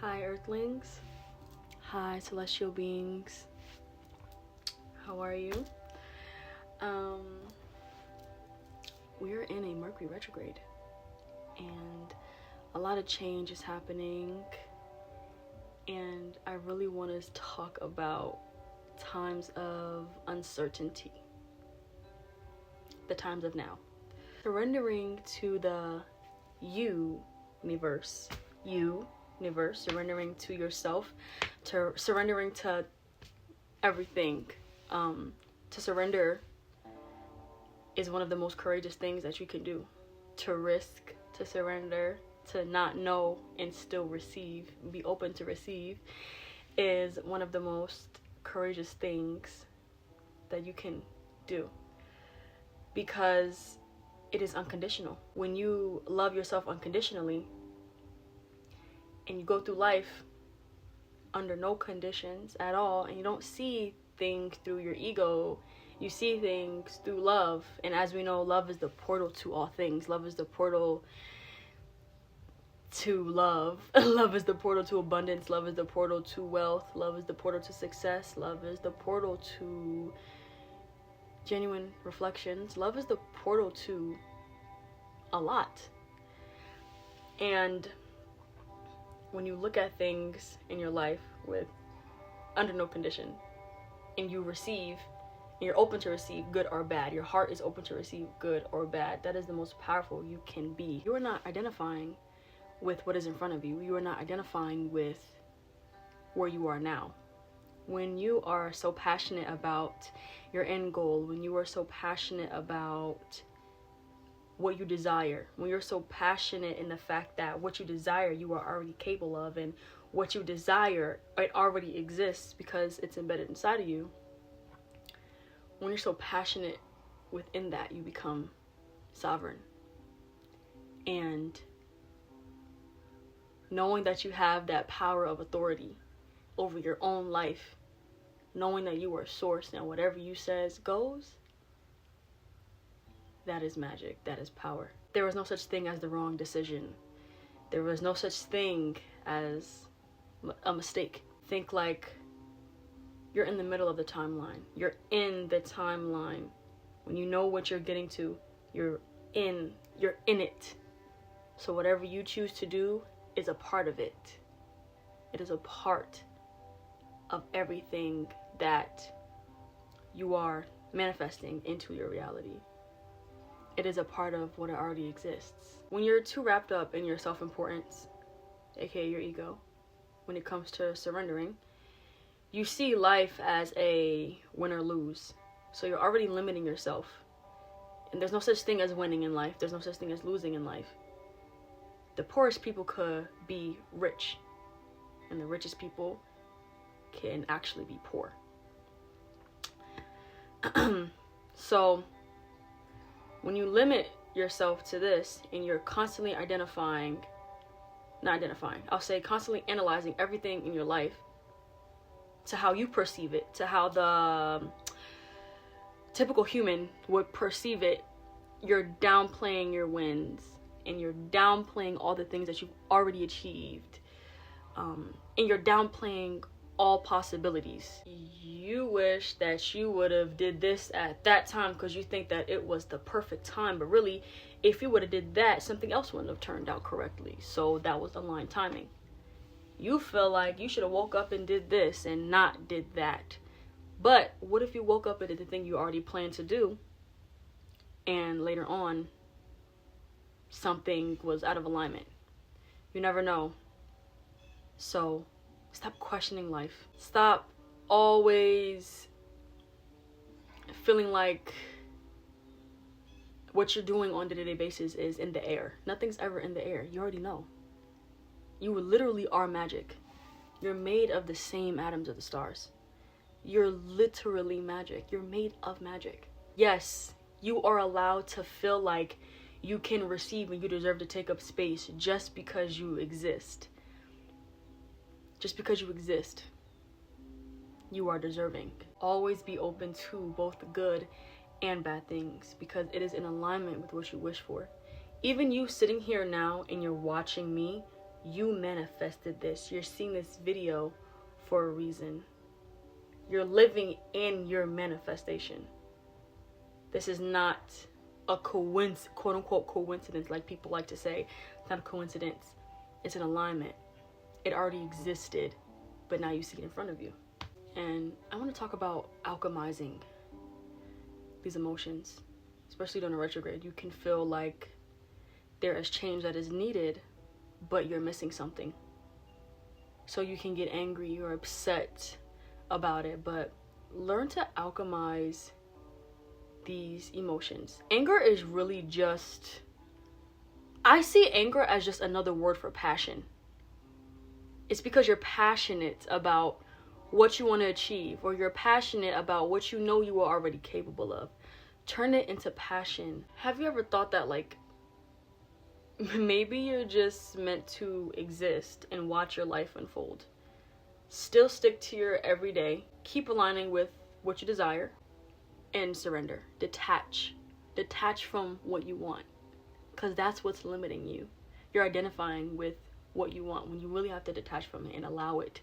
Hi Earthlings, hi celestial beings, how are you? We're in a Mercury retrograde and a lot of change is happening, and I really want to talk about times of uncertainty, the times of now. Surrendering to the YOUniverse, surrendering to yourself, to surrendering to everything. To surrender is one of the most courageous things that you can do. To risk, to surrender, to not know and still receive, be open to receive, is one of the most courageous things that you can do, because it is unconditional. When you love yourself unconditionally and you go through life under no conditions at all, and you don't see things through your ego, you see things through love. And as we know, love is the portal to all things. Love is the portal to love. Love is the portal to abundance. Love is the portal to wealth. Love is the portal to success. Love is the portal to genuine reflections. Love is the portal to a lot. And when you look at things in your life with under no condition, and you receive, and you're open to receive good or bad, your heart is open to receive good or bad, that is the most powerful you can be. You are not identifying with what is in front of you. You are not identifying with where you are now. When you are so passionate about your end goal, when you are so passionate about what you desire, when you're so passionate in the fact that what you desire you are already capable of, and what you desire, it already exists because it's embedded inside of you. When you're so passionate within that, you become sovereign. And knowing that you have that power of authority over your own life, knowing that you are source and whatever you says goes, that is magic. That is power. There was no such thing as the wrong decision. There was no such thing as a mistake. Think like you're in the middle of the timeline. You're in the timeline. When you know what you're getting to, you're in it. So whatever you choose to do is a part of it. It is a part of everything that you are manifesting into your reality. It is a part of what already exists. When you're too wrapped up in your self-importance, aka your ego, when it comes to surrendering, you see life as a win or lose. So you're already limiting yourself. And there's no such thing as winning in life. There's no such thing as losing in life. The poorest people could be rich, and the richest people can actually be poor. So when you limit yourself to this, and you're constantly constantly analyzing everything in your life to how you perceive it, to how the typical human would perceive it, you're downplaying your wins, and you're downplaying all the things that you've already achieved, and you're downplaying all possibilities. You wish that you would have did this at that time because you think that it was the perfect time, but really, if you would have did that, something else wouldn't have turned out correctly. So that was aligned timing. You feel like you should have woke up and did this and not did that. But what if you woke up and did the thing you already planned to do, and later on something was out of alignment? You never know. So stop questioning life. Stop always feeling like what you're doing on a day-to-day basis is in the air. Nothing's ever in the air. You already know. You literally are magic. You're made of the same atoms of the stars. You're literally magic. You're made of magic. Yes, you are allowed to feel like you can receive and you deserve to take up space just because you exist. Just because you exist, you are deserving. Always be open to both good and bad things, because it is in alignment with what you wish for. Even you sitting here now and you're watching me, You manifested this. You're seeing this video for a reason. You're living in your manifestation. This is not a quote unquote coincidence like people like to say. It's not a coincidence. It's an alignment. It already existed, but now you see it in front of you. And I want to talk about alchemizing these emotions, especially during a retrograde. You can feel like there is change that is needed, but you're missing something. So you can get angry or upset about it, but learn to alchemize these emotions. Anger is really just, I see anger as just another word for passion. It's because you're passionate about what you want to achieve, or you're passionate about what you know you are already capable of. Turn it into passion. Have you ever thought that, like, maybe you're just meant to exist and watch your life unfold? Still stick to your everyday. Keep aligning with what you desire. And surrender. Detach from what you want, because that's what's limiting you. You're identifying with what you want when you really have to detach from it and allow it.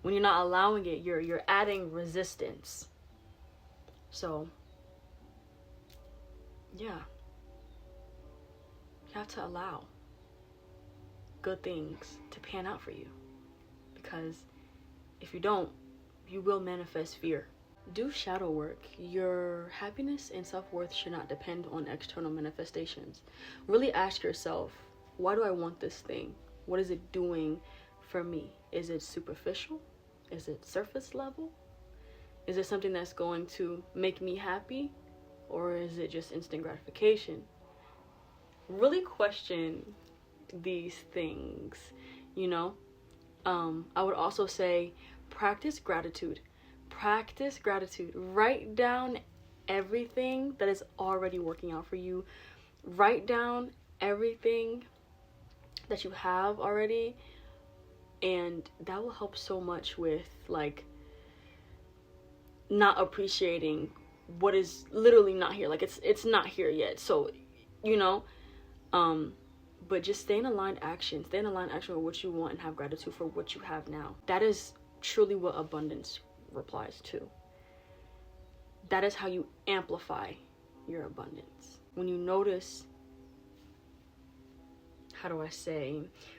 When you're not allowing it, you're adding resistance. So yeah, you have to allow good things to pan out for you, because if you don't, you will manifest fear. Do shadow work. Your happiness and self-worth should not depend on external manifestations. Really ask yourself, why do I want this thing? What is it doing for me? Is it superficial? Is it surface level? Is it something that's going to make me happy? Or is it just instant gratification? Really question these things, you know? I would also say practice gratitude. Practice gratitude. Write down everything that is already working out for you. Write down everything that you have already, and that will help so much with, like, not appreciating what is literally not here. Like, it's not here yet, so, you know, but just stay in aligned action with what you want, and have gratitude for what you have now. That is truly what abundance replies to. That is how you amplify your abundance. When you notice,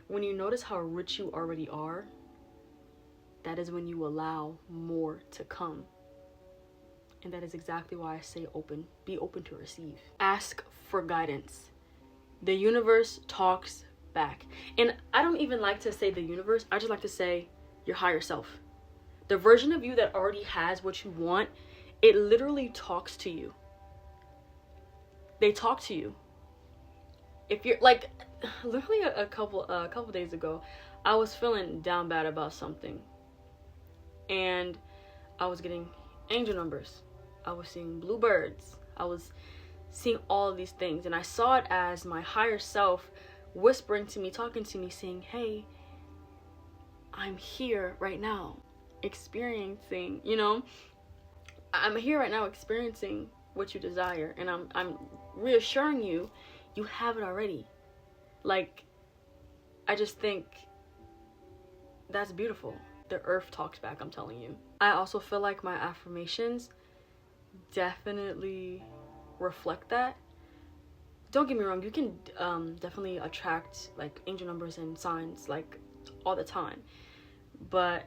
when you notice how rich you already are, that is when you allow more to come. And that is exactly why I say be open to receive. Ask for guidance. The universe talks back. And I don't even like to say the universe, I just like to say your higher self. The version of you that already has what you want, it literally talks to you. They talk to you. If you're like, literally a couple days ago, I was feeling down bad about something, and I was getting angel numbers. I was seeing bluebirds. I was seeing all of these things, and I saw it as my higher self whispering to me, talking to me, saying, "Hey, I'm here right now, experiencing, you know, I'm here right now experiencing what you desire, and I'm reassuring you, you have it already." Like, I just think that's beautiful. The earth talks back, I'm telling you. I also feel like my affirmations definitely reflect that. Don't get me wrong, you can definitely attract, like, angel numbers and signs, like, all the time. But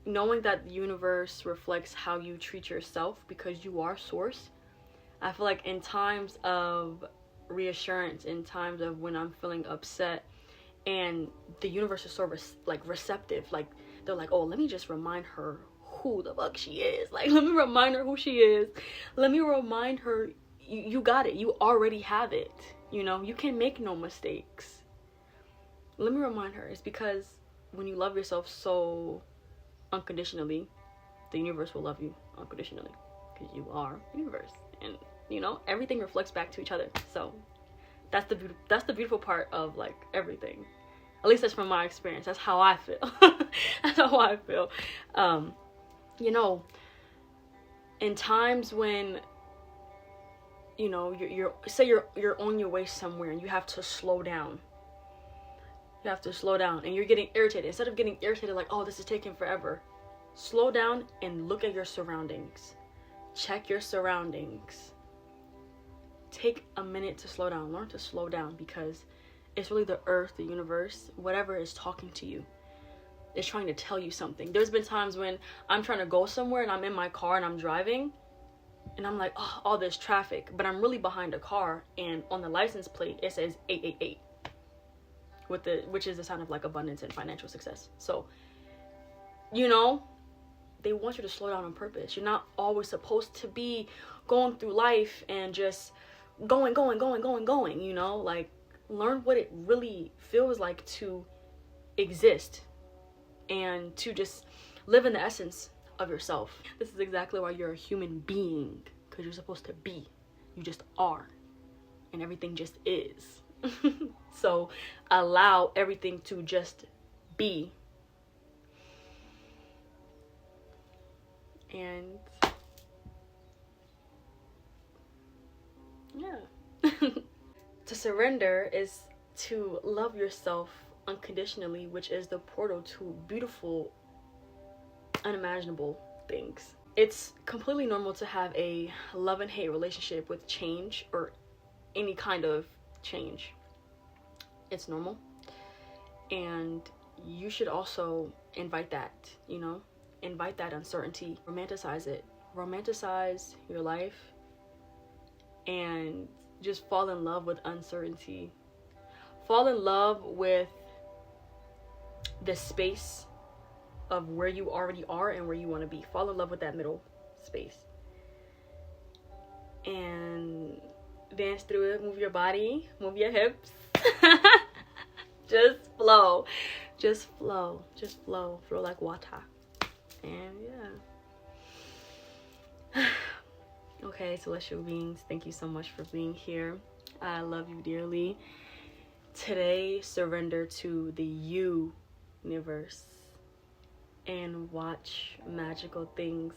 knowing that the universe reflects how you treat yourself, because you are source, I feel like in times of reassurance, in times of when I'm feeling upset, and the universe is so receptive, like, they're like, oh, let me just remind her who the fuck she is. Like, let me remind her who she is. Let me remind her, you got it. You already have it. You know, you can make no mistakes. Let me remind her. It's because when you love yourself so unconditionally, the universe will love you unconditionally, because you are universe, and, you know, everything reflects back to each other. So that's the beautiful part of, like, everything. At least that's from my experience. That's how I feel. That's how I feel. You know, in times when, you know, you're on your way somewhere and you have to slow down, You have to slow down, and you're getting irritated. Instead of getting irritated like, oh, this is taking forever, slow down and look at your surroundings. Check your surroundings. Take a minute to slow down. Learn to slow down, because it's really the earth, the universe, whatever is talking to you. It's trying to tell you something. There's been times when I'm trying to go somewhere and I'm in my car and I'm driving and I'm like, oh, all this traffic, but I'm really behind a car, and on the license plate it says 888, which is the sign of like abundance and financial success. So, you know, they want you to slow down on purpose. You're not always supposed to be going through life and just going, you know, like, learn what it really feels like to exist and to just live in the essence of yourself. This is exactly why you're a human being, because you're supposed to be. You just are, and everything just is. So allow everything to just be. And yeah. To surrender is to love yourself unconditionally, which is the portal to beautiful, unimaginable things. It's completely normal to have a love and hate relationship with change, or any kind of change. It's normal, and you should also invite that, you know, invite that uncertainty, romanticize it, romanticize your life, and just fall in love with uncertainty. Fall in love with the space of where you already are and where you want to be. Fall in love with that middle space and dance through it. Move your body, move your hips. Just flow, just flow, just flow like water. And yeah. Okay, celestial beings, thank you so much for being here. I love you dearly. Today, surrender to the YOUniverse and watch magical things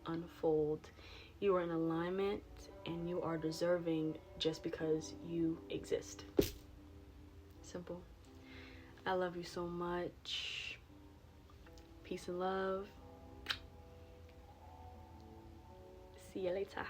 unfold. You are in alignment and you are deserving just because you exist. Simple. I love you so much. Peace and love. See you later.